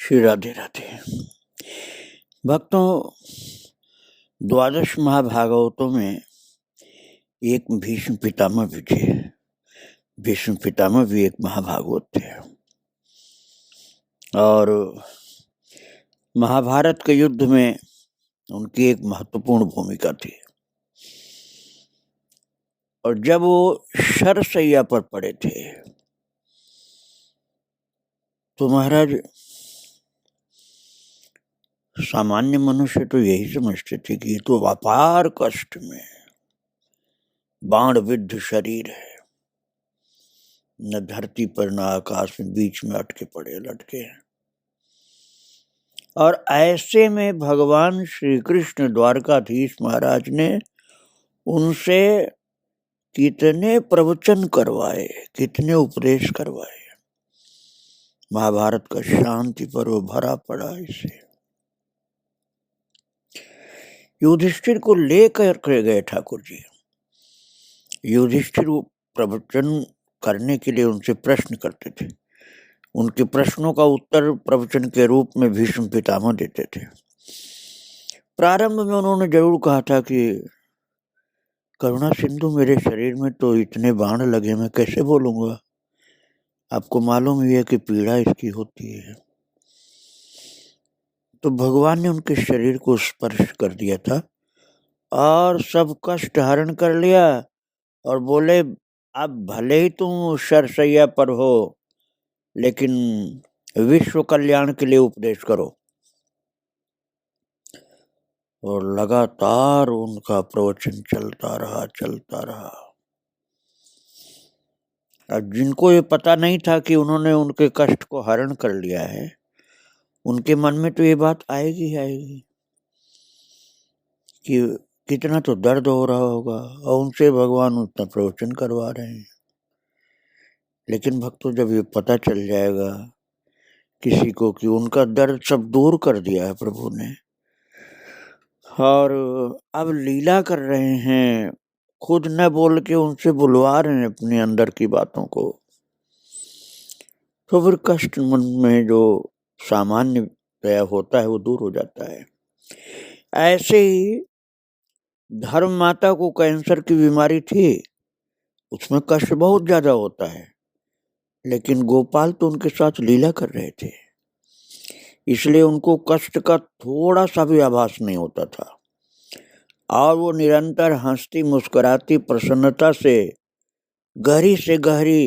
श्री राधे राधे। भक्तों, द्वादश महाभागवतों में एक भीष्म पितामह भी थे। भीष्म पितामह भी एक महाभागवत थे और महाभारत के युद्ध में उनकी एक महत्वपूर्ण भूमिका थी। और जब वो शरशैया पर पड़े थे तो महाराज, सामान्य मनुष्य तो यही समझते थे कि ये तो अपार कष्ट में बाण विद्ध शरीर है, न धरती पर न आकाश में, बीच में अटके पड़े लटके हैं। और ऐसे में भगवान श्री कृष्ण द्वारकाधीश महाराज ने उनसे कितने प्रवचन करवाए, कितने उपदेश करवाए। महाभारत का शांति पर्व भरा पड़ा इसे। युधिष्ठिर को लेकर के गए ठाकुर जी। युधिष्ठिर प्रवचन करने के लिए उनसे प्रश्न करते थे। उनके प्रश्नों का उत्तर प्रवचन के रूप में भीष्म पितामह देते थे। प्रारंभ में उन्होंने जरूर कहा था कि करुणा सिंधु, मेरे शरीर में तो इतने बाण लगे, मैं कैसे बोलूंगा। आपको मालूम ही है कि पीड़ा इसकी होती है। तो भगवान ने उनके शरीर को स्पर्श कर दिया था और सब कष्ट हरण कर लिया और बोले, अब भले ही तुम शरशैया पर हो, लेकिन विश्व कल्याण के लिए उपदेश करो। और लगातार उनका प्रवचन चलता रहा। अब जिनको ये पता नहीं था कि उन्होंने उनके कष्ट को हरण कर लिया है, उनके मन में तो ये बात आएगी कि कितना तो दर्द हो रहा होगा और उनसे भगवान उतना प्रवचन करवा रहे हैं। लेकिन भक्तों, जब ये पता चल जाएगा किसी को कि उनका दर्द सब दूर कर दिया है प्रभु ने और अब लीला कर रहे हैं, खुद न बोल के उनसे बुलवा रहे हैं अपने अंदर की बातों को, तो फिर कष्ट मन में जो सामान्य होता है वो दूर हो जाता है। ऐसे ही धर्म माता को कैंसर की बीमारी थी, उसमें कष्ट बहुत ज्यादा होता है, लेकिन गोपाल तो उनके साथ लीला कर रहे थे, इसलिए उनको कष्ट का थोड़ा सा भी आभास नहीं होता था और वो निरंतर हंसती मुस्कुराती प्रसन्नता से गहरी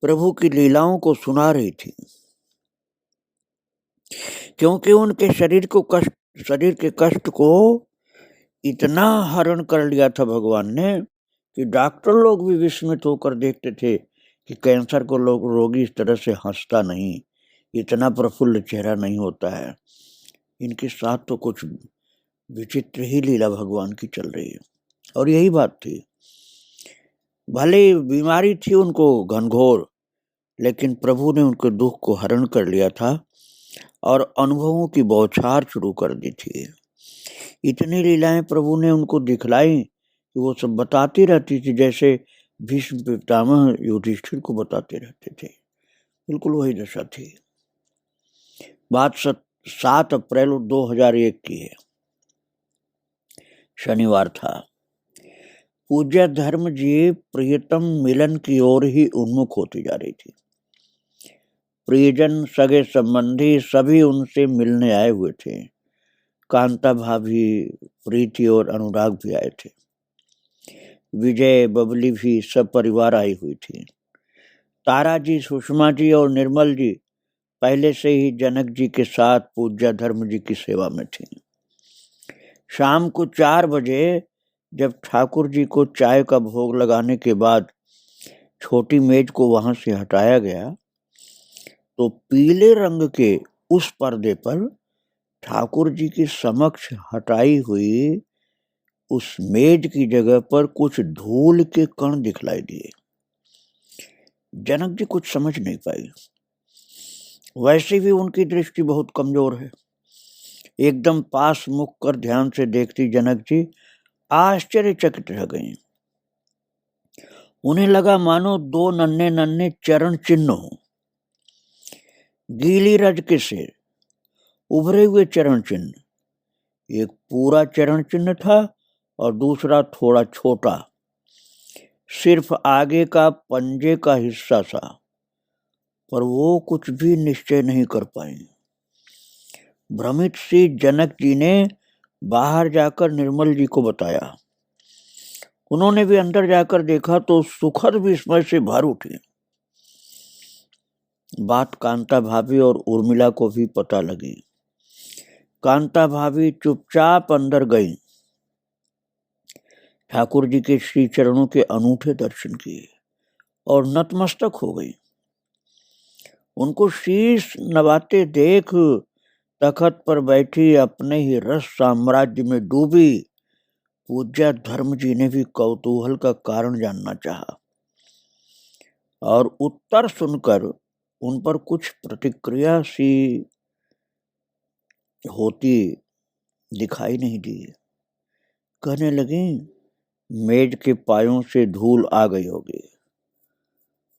प्रभु की लीलाओं को सुना रही थी। क्योंकि उनके शरीर के कष्ट को इतना हरण कर लिया था भगवान ने कि डॉक्टर लोग भी विस्मित होकर देखते थे कि कैंसर को रोगी इस तरह से हंसता नहीं, इतना प्रफुल्ल चेहरा नहीं होता है। इनके साथ तो कुछ विचित्र ही लीला भगवान की चल रही है। और यही बात थी, भले बीमारी थी उनको घनघोर, लेकिन प्रभु ने उनके दुख को हरण कर लिया था और अनुभवों की बौछार शुरू कर दी थी। इतनी लीलाएं प्रभु ने उनको दिखलाई कि वो सब बताती रहती थी, जैसे भीष्म पितामह युधिष्ठिर को बताते रहते थे। बिल्कुल वही दशा थी। बात 7 अप्रैल 2001 की है। शनिवार था। पूज्य धर्म जी प्रियतम मिलन की ओर ही उन्मुख होती जा रही थी। प्रियजन, सगे संबंधी सभी उनसे मिलने आए हुए थे। कांता भाभी, प्रीति और अनुराग भी आए थे। विजय, बबली भी सब परिवार आई हुई थी। तारा जी, सुषमा जी और निर्मल जी पहले से ही जनक जी के साथ पूज्य धर्म जी की सेवा में थी। शाम को 4 बजे जब ठाकुर जी को चाय का भोग लगाने के बाद छोटी मेज को वहां से हटाया गया तो पीले रंग के उस पर्दे पर ठाकुर जी के समक्ष हटाई हुई उस मेज की जगह पर कुछ धूल के कण दिखलाई दिए। जनक जी कुछ समझ नहीं पाई। वैसे भी उनकी दृष्टि बहुत कमजोर है। एकदम पास मुख कर ध्यान से देखती जनक जी आश्चर्यचकित रह गई। उन्हें लगा मानो 2 नन्हे चरण चिन्ह हो। गीली रज से उभरे हुए चरण चिन्ह, एक पूरा चरण चिन्ह था और दूसरा थोड़ा छोटा, सिर्फ आगे का पंजे का हिस्सा था, पर वो कुछ भी निश्चय नहीं कर पाए। भ्रमित सी जनक जी ने बाहर जाकर निर्मल जी को बताया। उन्होंने भी अंदर जाकर देखा तो सुखद विस्मय से भर उठी। बात कांता भाभी और उर्मिला को भी पता लगी। कांता भाभी चुपचाप अंदर गई, ठाकुर जी के श्री चरणों के अनूठे दर्शन किए और नतमस्तक हो गई। उनको शीश नवाते देख तखत पर बैठी अपने ही रस साम्राज्य में डूबी पूज्य धर्म जी ने भी कौतूहल का कारण जानना चाहा और उत्तर सुनकर उन पर कुछ प्रतिक्रिया सी होती दिखाई नहीं दी। कहने लगी, मेज के पायों से धूल आ गई होगी,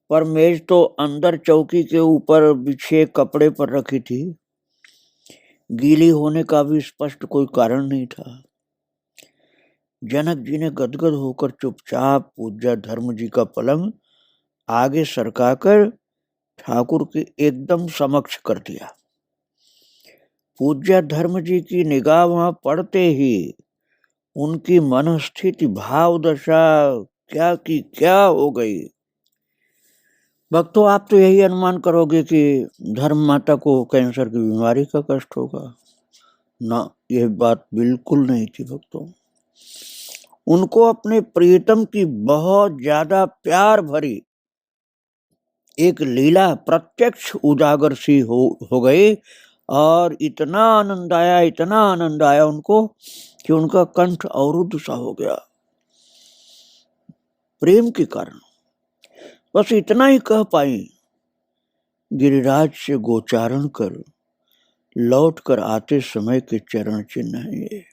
पर मेज तो अंदर चौकी के ऊपर बिछे कपड़े पर रखी थी, गीली होने का भी स्पष्ट कोई कारण नहीं था। जनक जी ने गदगद होकर चुपचाप पूज्य धर्म जी का पलंग आगे सरकाकर ठाकुर के एकदम समक्ष कर दिया। पूज्य धर्म जी की निगाह वहां पड़ते ही उनकी मनस्थिति भाव दशा क्या की क्या हो गई। भक्तों, आप तो यही अनुमान करोगे कि धर्म माता को कैंसर की बीमारी का कष्ट होगा। ना, यह बात बिल्कुल नहीं थी भक्तों। उनको अपने प्रियतम की बहुत ज्यादा प्यार भरी एक लीला प्रत्यक्ष उजागर सी हो गई और इतना आनंद आया उनको कि उनका कंठ अवरुद्ध सा हो गया प्रेम के कारण। बस इतना ही कह पाई, गिरिराज से गोचारण कर लौट कर आते समय के चरण चिन्ह है ये।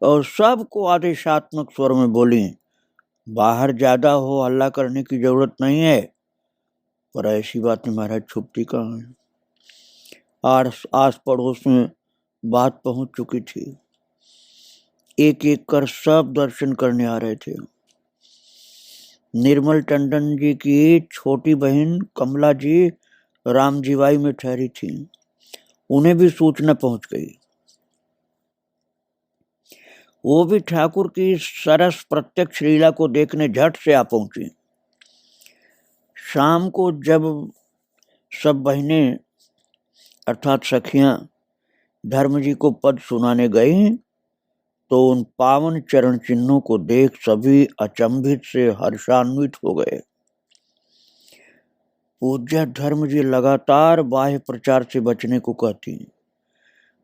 और सबको आदेशात्मक स्वर में बोली, बाहर ज्यादा हो हल्ला करने की जरूरत नहीं है। पर ऐसी बात महाराज छुपती कहाँ है। आस पड़ोस में बात पहुंच चुकी थी। एक एक कर सब दर्शन करने आ रहे थे। निर्मल टंडन जी की छोटी बहन कमला जी रामजीवाई में ठहरी थी, उन्हें भी सूचना पहुंच गई। वो भी ठाकुर की सरस प्रत्यक्ष लीला को देखने झट से आ पहुंची। शाम को जब सब बहनें अर्थात सखियां धर्म जी को पद सुनाने गई तो उन पावन चरण चिन्हों को देख सभी अचंभित से हर्षान्वित हो गए। पूज्य धर्म जी लगातार बाह्य प्रचार से बचने को कहती।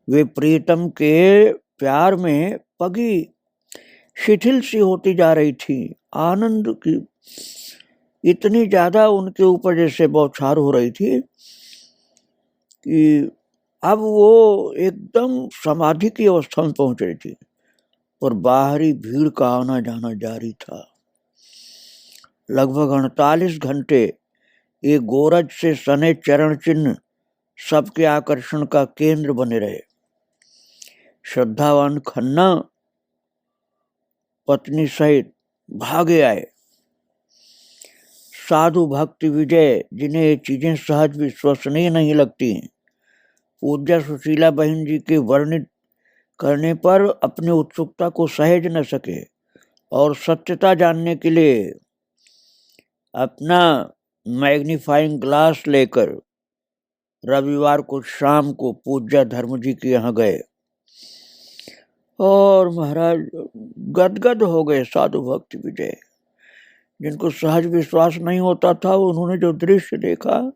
वे प्रीतम के प्यार में पगी शिथिल सी होती जा रही थी। आनंद की इतनी ज्यादा उनके ऊपर जैसे बौछार हो रही थी कि अब वो एकदम समाधि की अवस्था में पहुंच रही थी और बाहरी भीड़ का आना जाना जारी था। लगभग 48 घंटे ये गोरज से सने चरण चिन्ह सबके आकर्षण का केंद्र बने रहे। श्रद्धावान खन्ना पत्नी सहित भागे आए। साधु भक्ति विजय, जिन्हें ये चीजें सहज विश्वसनीय नहीं लगती, पूज्य सुशीला बहन जी के वर्णित करने पर अपनी उत्सुकता को सहेज न सके और सत्यता जानने के लिए अपना मैग्नीफाइंग ग्लास लेकर रविवार को शाम को पूज्य धर्म जी के यहाँ गए और महाराज गदगद हो गए। साधु भक्ति विजय, जिनको सहज विश्वास नहीं होता था, उन्होंने जो दृश्य देखा,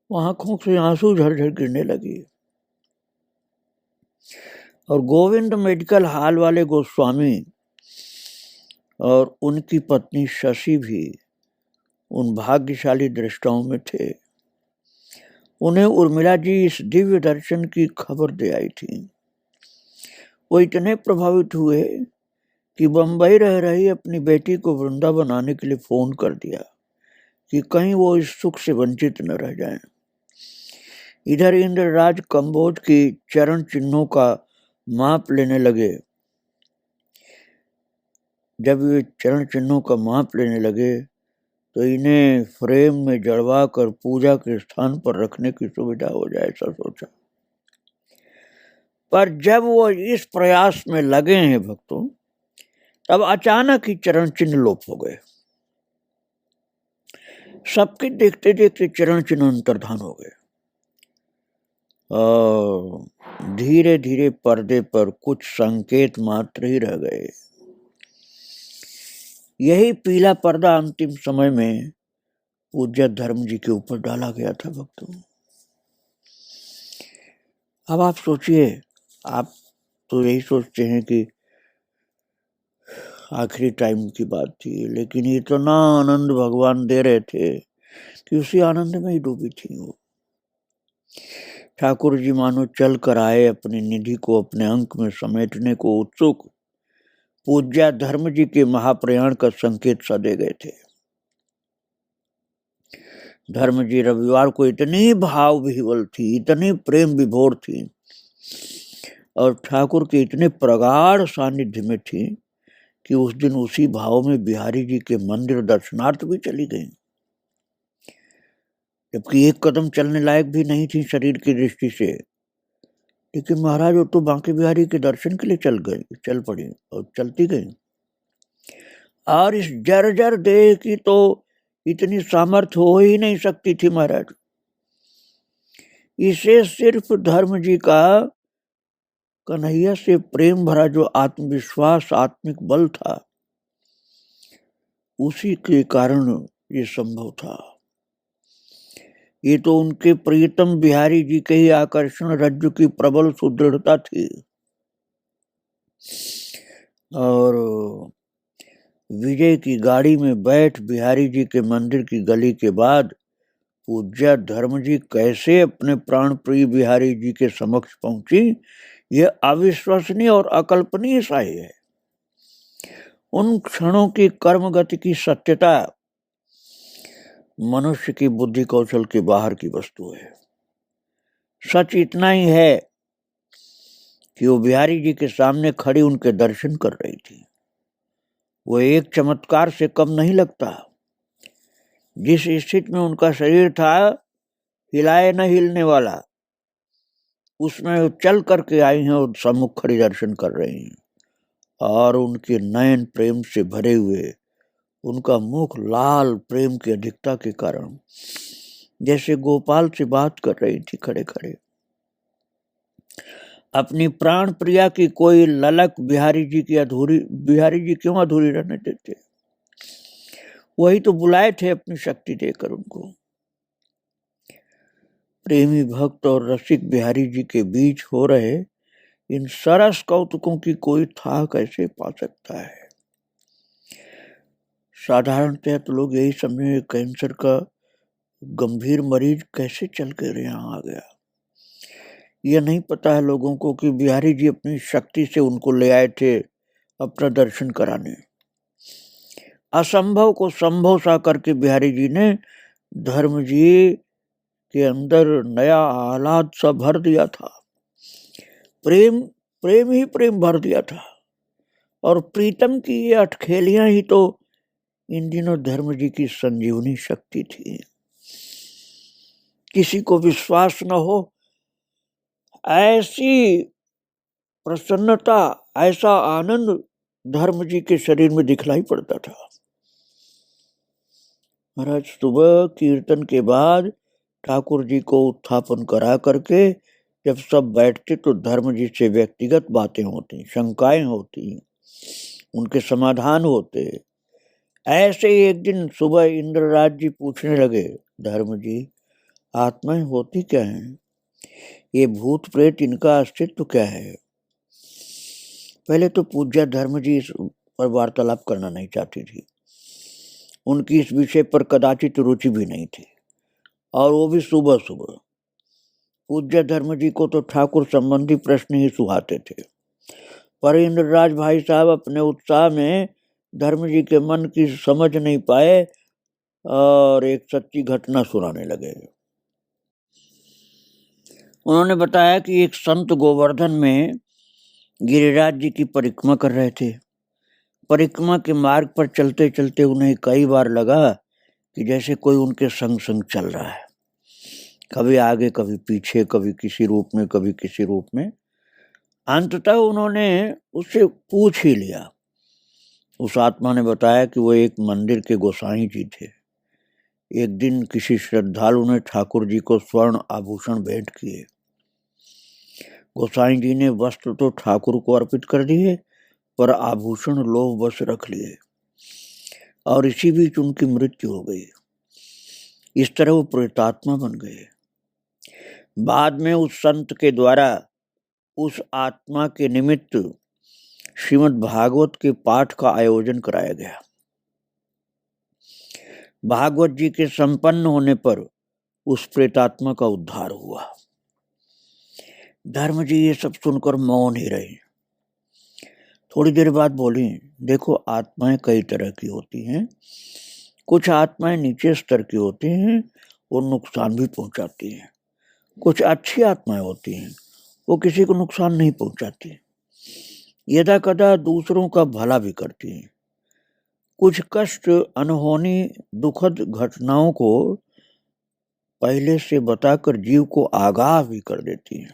आंखों से आंसू झरझर गिरने लगी। और गोविंद मेडिकल हॉल वाले गोस्वामी और उनकी पत्नी शशि भी उन भाग्यशाली दृष्टाओं में थे। उन्हें उर्मिला जी इस दिव्य दर्शन की खबर दे आई थी। वो इतने प्रभावित हुए कि बंबई रह रही अपनी बेटी को वृंदावन आने के लिए फोन कर दिया। कि कहीं वो इस सुख से वंचित न रह जाएं। इधर इंद्रराज कंबोज की चरण चिन्हों का माप लेने लगे। जब ये चरण चिन्हों का माप लेने लगे तो इन्हें फ्रेम में जड़वा कर पूजा के स्थान पर रखने की सुविधा हो जाए, ऐसा सोचा। पर जब वो इस प्रयास में लगे हैं भक्तों, तब अचानक ही चरण चिन्ह लोप हो गए। सबके देखते देखते चरण चिन्ह अंतर्धान हो गए और धीरे धीरे पर्दे पर कुछ संकेत मात्र ही रह गए। यही पीला पर्दा अंतिम समय में पूज्य धर्म जी के ऊपर डाला गया था भक्तों। अब आप सोचिए, आप तो यही सोचते हैं कि आखिरी टाइम की बात थी, लेकिन इतना आनंद भगवान दे रहे थे कि उसी आनंद में ही डूबी थी वो। ठाकुर जी मानो चल कर आए, अपनी निधि को अपने अंक में समेटने को उत्सुक पूज्य धर्म जी के महाप्रयाण का संकेत सा दे गए थे। धर्म जी रविवार को इतनी भाव विह्वल थी, इतनी प्रेम विभोर थी और ठाकुर के इतने प्रगाढ़ सानिध्य में थी कि उस दिन उसी भाव में बिहारी जी के मंदिर दर्शनार्थ भी चली गई, जबकि एक कदम चलने लायक भी नहीं थी शरीर की दृष्टि से। लेकिन महाराज वो तो बांके बिहारी के दर्शन के लिए चल पड़ी और चलती गई। और इस जर्जर देह की तो इतनी सामर्थ्य हो ही नहीं सकती थी महाराज। इसे सिर्फ धर्म जी का कन्हैया से प्रेम भरा जो आत्मविश्वास, आत्मिक बल था, उसी के कारण ये संभव था। ये तो उनके प्रियतम बिहारी जी के ही आकर्षण रज्जु की प्रबल सुदृढ़ता थी। और विजय की गाड़ी में बैठ बिहारी जी के मंदिर की गली के बाद पूज्य धर्म जी कैसे अपने प्राण प्रिय बिहारी जी के समक्ष पहुंची, यह अविश्वसनीय और अकल्पनीय सा ही है। उन क्षणों की कर्म गति की सत्यता मनुष्य की बुद्धि कौशल के बाहर की वस्तु है। सच इतना ही है कि वो बिहारी जी के सामने खड़ी उनके दर्शन कर रही थी। वो एक चमत्कार से कम नहीं लगता। जिस स्थिति में उनका शरीर था, हिलाए न हिलने वाला, उसमें वो चल करके आई हैं और सम्मुख खड़ी दर्शन कर रही हैं। और उनके नयन प्रेम से भरे हुए, उनका मुख लाल प्रेम की अधिकता के कारण जैसे गोपाल से बात कर रही थी खड़े खड़े। अपनी प्राण प्रिया की कोई ललक बिहारी जी क्यों अधूरी रहने देते। वही तो बुलाए थे अपनी शक्ति देकर उनको। प्रेमी भक्त और रसिक बिहारी जी के बीच हो रहे इन सरस कौतुकों की कोई था कैसे पा सकता है। साधारणतः तो लोग यही समझे कैंसर का गंभीर मरीज कैसे चल कर यहाँ आ गया। यह नहीं पता है लोगों को कि बिहारी जी अपनी शक्ति से उनको ले आए थे अपना दर्शन कराने। असंभव को संभव सा करके बिहारी जी ने धर्म जी के अंदर नया आह्लाद सा भर दिया था। प्रेम प्रेम ही प्रेम भर दिया था। और प्रीतम की ये अटखेलियां ही तो इन दिनों धर्म जी की संजीवनी शक्ति थी। किसी को विश्वास न हो, ऐसी प्रसन्नता, ऐसा आनंद धर्म जी के शरीर में दिखलाई पड़ता था। महाराज सुबह कीर्तन के बाद ठाकुर जी को उत्थापन करा करके जब सब बैठते तो धर्म जी से व्यक्तिगत बातें होती, शंकाएं होती, उनके समाधान होते। ऐसे ही एक दिन सुबह इंद्रराज जी पूछने लगे, धर्म जी आत्माएं होती क्या हैं? ये भूत प्रेत, इनका अस्तित्व क्या है? पहले तो पूज्य धर्म जी इस पर वार्तालाप करना नहीं चाहती थी। उनकी इस विषय पर कदाचित रुचि भी नहीं थी, और वो भी सुबह सुबह। पूज्य धर्म जी को तो ठाकुर संबंधी प्रश्न ही सुहाते थे। पर इंद्रराज भाई साहब अपने उत्साह में धर्म जी के मन की समझ नहीं पाए और एक सच्ची घटना सुनाने लगे। उन्होंने बताया कि एक संत गोवर्धन में गिरिराज जी की परिक्रमा कर रहे थे। परिक्रमा के मार्ग पर चलते चलते उन्हें कई बार लगा कि जैसे कोई उनके संग संग चल रहा है, कभी आगे कभी पीछे, कभी किसी रूप में कभी किसी रूप में। अंततः उन्होंने उससे पूछ ही लिया। उस आत्मा ने बताया कि वो एक मंदिर के गोसाई जी थे। एक दिन किसी श्रद्धालु ने ठाकुर जी को स्वर्ण आभूषण भेंट किए। गोसाई जी ने वस्त्र तो ठाकुर को अर्पित कर दिए, पर आभूषण लोभवश रख लिए और इसी बीच उनकी मृत्यु हो गई। इस तरह वो प्रेतात्मा बन गए। बाद में उस संत के द्वारा उस आत्मा के निमित्त श्रीमद् भागवत के पाठ का आयोजन कराया गया। भागवत जी के संपन्न होने पर उस प्रेतात्मा का उद्धार हुआ। धर्म जी ये सब सुनकर मौन ही रहे। थोड़ी देर बाद बोली, देखो आत्माएं कई तरह की होती हैं। कुछ आत्माएं नीचे स्तर की होती हैं और नुकसान भी पहुंचाती हैं। कुछ अच्छी आत्माएं होती हैं, वो किसी को नुकसान नहीं पहुंचाती, यदा कदा दूसरों का भला भी करती हैं। कुछ कष्ट, अनहोनी, दुखद घटनाओं को पहले से बताकर जीव को आगाह भी कर देती हैं।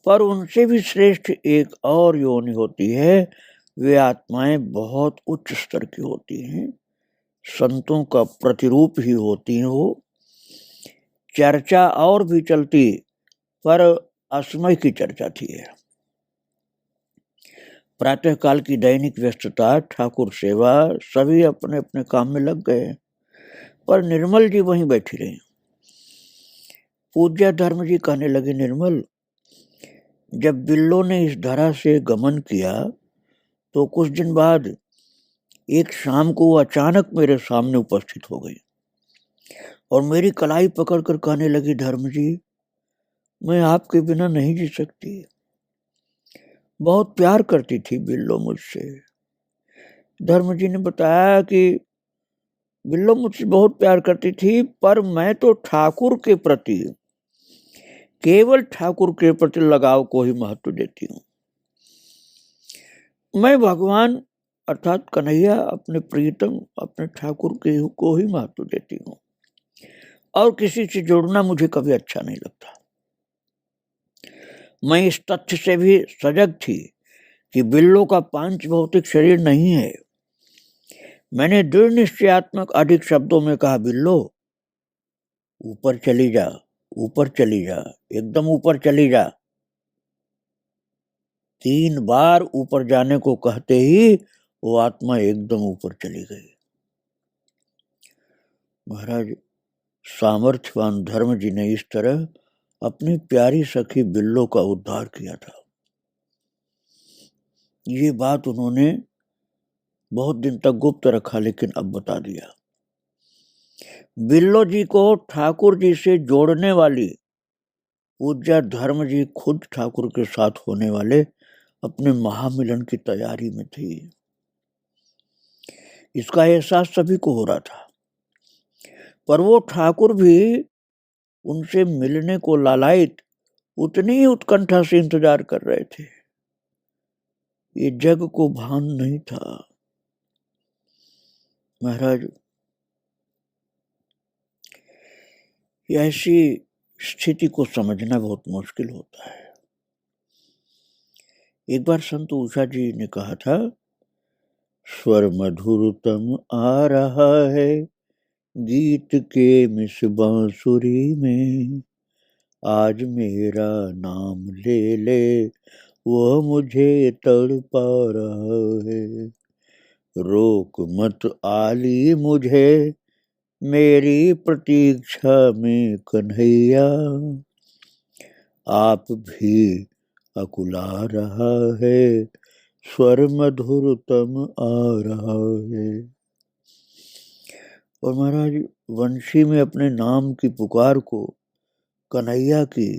पर उनसे भी श्रेष्ठ एक और योनि होती है। वे आत्माएं बहुत उच्च स्तर की होती हैं, संतों का प्रतिरूप ही होती हैं। वो चर्चा और भी चलती, पर असमय की चर्चा थी। प्रातःकाल की दैनिक व्यस्तता, ठाकुर सेवा, सभी अपने अपने काम में लग गए, पर निर्मल जी वहीं बैठी रही। पूज्य धर्म जी कहने लगे, निर्मल, जब बिल्लो ने इस धरा से गमन किया तो कुछ दिन बाद एक शाम को वो अचानक मेरे सामने उपस्थित हो गई और मेरी कलाई पकड़कर कहने लगी, धर्म जी, मैं आपके बिना नहीं जी सकती। बहुत प्यार करती थी बिल्लो मुझसे। धर्म जी ने बताया कि बिल्लो मुझसे बहुत प्यार करती थी, पर मैं तो ठाकुर के प्रति, केवल ठाकुर के प्रति लगाव को ही महत्व देती हूँ। मैं भगवान अर्थात कन्हैया, अपने प्रीतम, अपने ठाकुर के को ही महत्व देती हूँ और किसी से जोड़ना मुझे कभी अच्छा नहीं लगता। मैं इस तथ्य से भी सजग थी कि बिल्लो का पांच भौतिक शरीर नहीं है। मैंने दृढ़ निश्चयात्मक अधिक शब्दों में कहा, बिल्लो ऊपर चली जा, ऊपर चली जा, एकदम ऊपर चली जा। 3 बार ऊपर जाने को कहते ही वो आत्मा एकदम ऊपर चली गई। महाराज, सामर्थ्यवान धर्म जी ने इस तरह अपनी प्यारी सखी बिल्लो का उद्धार किया था। ये बात उन्होंने बहुत दिन तक गुप्त रखा, लेकिन अब बता दिया। बिल्लो जी को ठाकुर जी से जोड़ने वाली पूज्य धर्म जी खुद ठाकुर के साथ होने वाले अपने महामिलन की तैयारी में थी। इसका एहसास सभी को हो रहा था, पर वो ठाकुर भी उनसे मिलने को लालायित उतनी ही उत्कंठा से इंतजार कर रहे थे। ये जग को भान नहीं था। महाराज, ऐसी स्थिति को समझना बहुत मुश्किल होता है। एक बार संत उषा जी ने कहा था, स्वर मधुरतम आ रहा है गीत के मिस बांसुरी में, आज मेरा नाम ले ले वह मुझे तड़पा रहा है। रोक मत आली मुझे मेरी प्रतीक्षा में कन्हैया, आप भी अकुला रहा है स्वर मधुरतम आ रहा है। और महाराज, वंशी में अपने नाम की पुकार को, कन्हैया की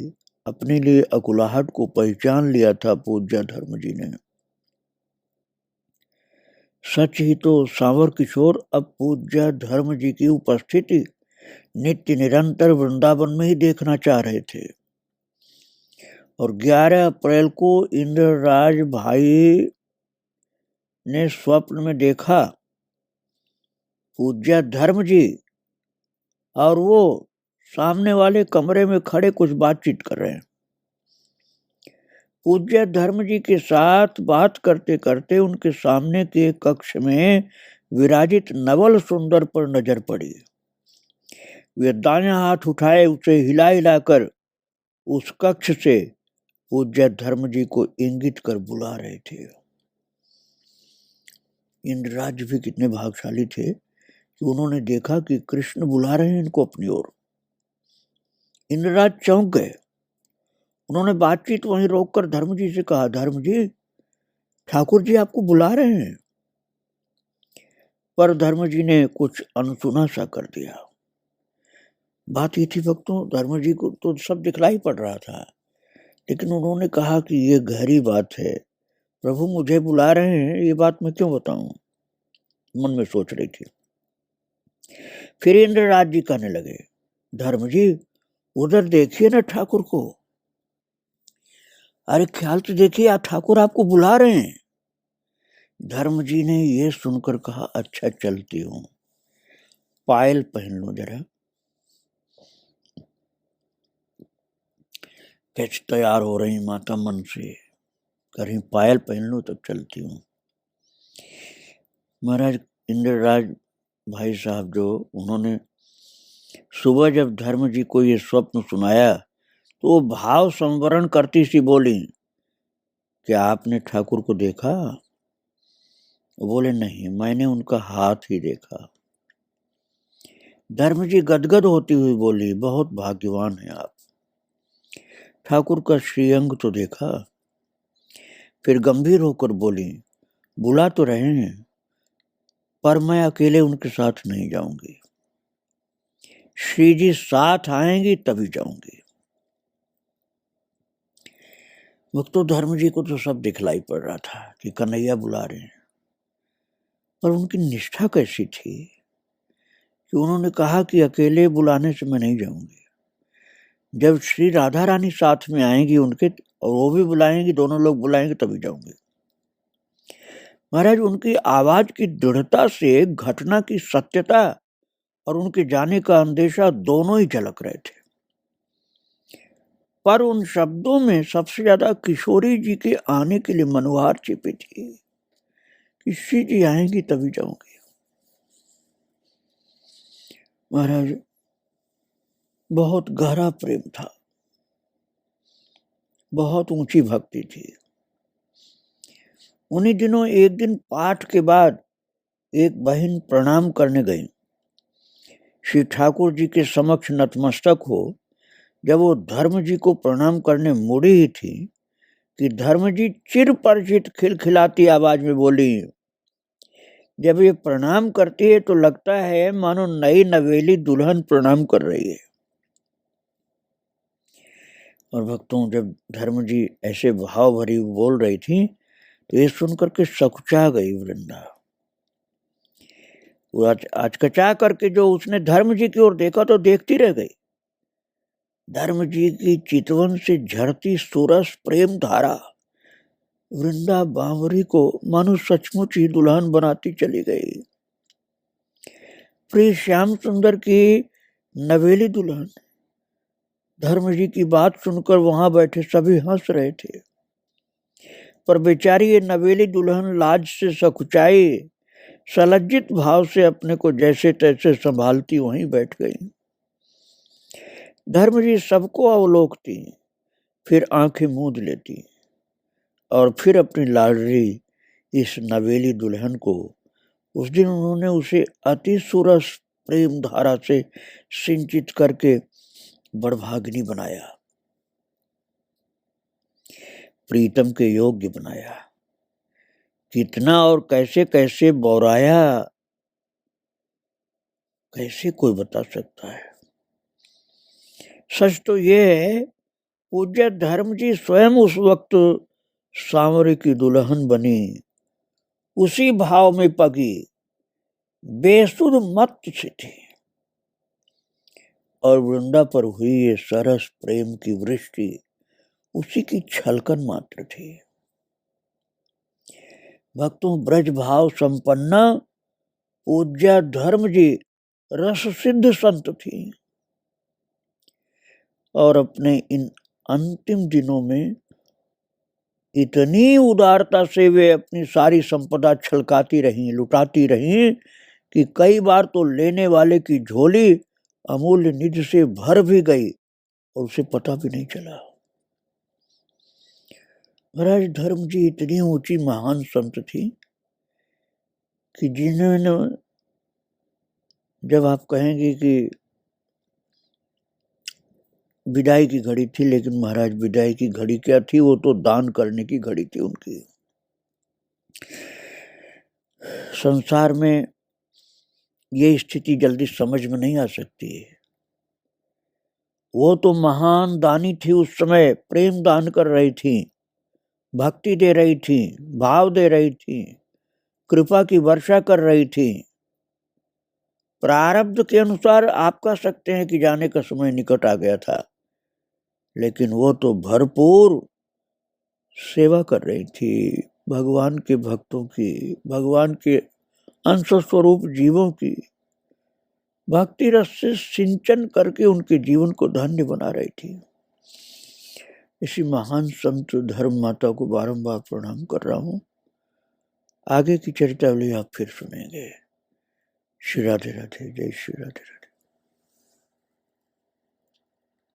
अपने लिए अकुलाहट को पहचान लिया था पूज्य धर्म जी ने। सच ही तो सांवर किशोर अब पूज्य धर्म जी की उपस्थिति नित्य निरंतर वृंदावन में ही देखना चाह रहे थे। और 11 अप्रैल को इंद्रराज भाई ने स्वप्न में देखा पूज्य धर्म जी और वो सामने वाले कमरे में खड़े कुछ बातचीत कर रहे हैं। पूज्य धर्म जी के साथ बात करते करते उनके सामने के कक्ष में विराजित नवल सुंदर पर नजर पड़ी। वे दाहिना हाथ उठाए उसे हिला हिलाकर उस कक्ष से पूज्य धर्म जी को इंगित कर बुला रहे थे। इंद्रराज भी कितने भाग्यशाली थे कि उन्होंने देखा कि कृष्ण बुला रहे हैं इनको अपनी ओर। इंद्रराज चौंक गए। उन्होंने बातचीत वहीं रोककर धर्म जी से कहा, धर्म जी, ठाकुर जी आपको बुला रहे हैं। पर धर्म जी ने कुछ अनसुना सा कर दिया। बात ये थी भक्तों, धर्म जी को तो सब दिखलाई पड़ रहा था, लेकिन उन्होंने कहा कि ये गहरी बात है, प्रभु मुझे बुला रहे हैं, ये बात मैं क्यों बताऊं, मन में सोच रही थी। फिर इंद्रराज जी कहने लगे, धर्म जी उधर देखिए ना ठाकुर को, अरे ख्याल से देखिए, आप ठाकुर आपको बुला रहे हैं। धर्म जी ने ये सुनकर कहा, अच्छा चलती हूं, पायल पहन लो जरा। कैसे तैयार हो रही माता मन से, कहीं पायल पहन लो तब चलती हूँ। महाराज इंद्रराज भाई साहब जो, उन्होंने सुबह जब धर्म जी को ये स्वप्न सुनाया तो वो भाव संवरण करती सी बोली, क्या आपने ठाकुर को देखा? बोले नहीं, मैंने उनका हाथ ही देखा। धर्म जी गदगद होती हुई बोली, बहुत भाग्यवान है आप, ठाकुर का श्रीअंग तो देखा। फिर गंभीर होकर बोली, बुला तो रहे हैं पर मैं अकेले उनके साथ नहीं जाऊंगी, श्री जी साथ आएंगी तभी जाऊंगी। भक्तों, धर्म जी को तो सब दिखलाई पड़ रहा था कि कन्हैया बुला रहे हैं, पर उनकी निष्ठा कैसी थी कि उन्होंने कहा कि अकेले बुलाने से मैं नहीं जाऊंगी, जब श्री राधा रानी साथ में आएंगी उनके और वो भी बुलाएंगी, दोनों लोग बुलाएंगे तभी जाऊंगी। महाराज उनकी आवाज की दृढ़ता से घटना की सत्यता और उनके जाने का अंदेशा दोनों ही झलक रहे थे। पर उन शब्दों में सबसे ज्यादा किशोरी जी के आने के लिए मनोहार छिपी थी कि श्री जी आएंगी तभी जाऊंगी। महाराज बहुत गहरा प्रेम था, बहुत ऊंची भक्ति थी। उन्हीं दिनों एक दिन पाठ के बाद एक बहन प्रणाम करने गई। श्री ठाकुर जी के समक्ष नतमस्तक हो जब वो धर्म जी को प्रणाम करने मुड़ी ही थी कि धर्म जी चिर परिचित खिलखिलाती आवाज में बोली, जब ये प्रणाम करती है तो लगता है मानो नई नवेली दुल्हन प्रणाम कर रही है। और भक्तों, जब धर्म जी ऐसे भाव भरी बोल रही थी तो ये सुनकर के सकुचा गई वृंदा। वो आचकचा करके जो उसने धर्म जी की ओर देखा तो देखती रह गई। धर्म जी की चितवन से झरती सुरस प्रेम धारा वृंदा बावरी को मानो सचमुच ही दुल्हन बनाती चली गई। प्रिय श्याम सुंदर की नवेली दुल्हन। धर्म जी की बात सुनकर वहां बैठे सभी हंस रहे थे, पर बेचारी ये नवेली दुल्हन लाज से सकुचाई, सलज्जित भाव से अपने को जैसे तैसे संभालती वहीं बैठ गई। धर्म जी सबको अवलोकती, फिर आंखें मूंद लेती और फिर अपनी लाडली इस नवेली दुल्हन को, उस दिन उन्होंने उसे अति सुरस प्रेम धारा से सिंचित करके बड़भागिनी बनाया, प्रीतम के योग्य बनाया। कितना और कैसे कैसे बौराया, कैसे कोई बता सकता है। सच तो ये है, पूज्य धर्म जी स्वयं उस वक्त सांवरे की दुल्हन बनी, उसी भाव में पगी बेसुध मत से थी, और वृंदा पर हुई ये सरस प्रेम की वृष्टि उसी की छलकन मात्र थी। भक्तों, ब्रज भाव संपन्ना पूज्या धर्म जी रस सिद्ध संत थी, और अपने इन अंतिम दिनों में इतनी उदारता से वे अपनी सारी संपदा छलकाती रहीं, लुटाती रहीं कि कई बार तो लेने वाले की झोली अमूल्य निधि से भर भी गई और उसे पता भी नहीं चला। महाराज धर्म जी इतनी ऊंची महान संत थी कि जिन्होंने, जब आप कहेंगे कि विदाई की घड़ी थी, लेकिन महाराज विदाई की घड़ी क्या थी, वो तो दान करने की घड़ी थी उनकी। संसार में ये स्थिति जल्दी समझ में नहीं आ सकती है। वो तो महान दानी थी, उस समय प्रेम दान कर रही थी, भक्ति दे रही थी, भाव दे रही थी, कृपा की वर्षा कर रही थी। प्रारब्ध के अनुसार आप कह सकते हैं कि जाने का समय निकट आ गया था, लेकिन वो तो भरपूर सेवा कर रही थी भगवान के भक्तों की, भगवान के अंश स्वरूप जीवों की। भक्ति रस से सिंचन करके उनके जीवन को धन्य बना रही थी। इसी महान संत धर्म माता को बारंबार प्रणाम कर रहा हूँ। आगे की चरितावली आप फिर सुनेंगे। श्री राधे राधे, जय श्री राधे राधे।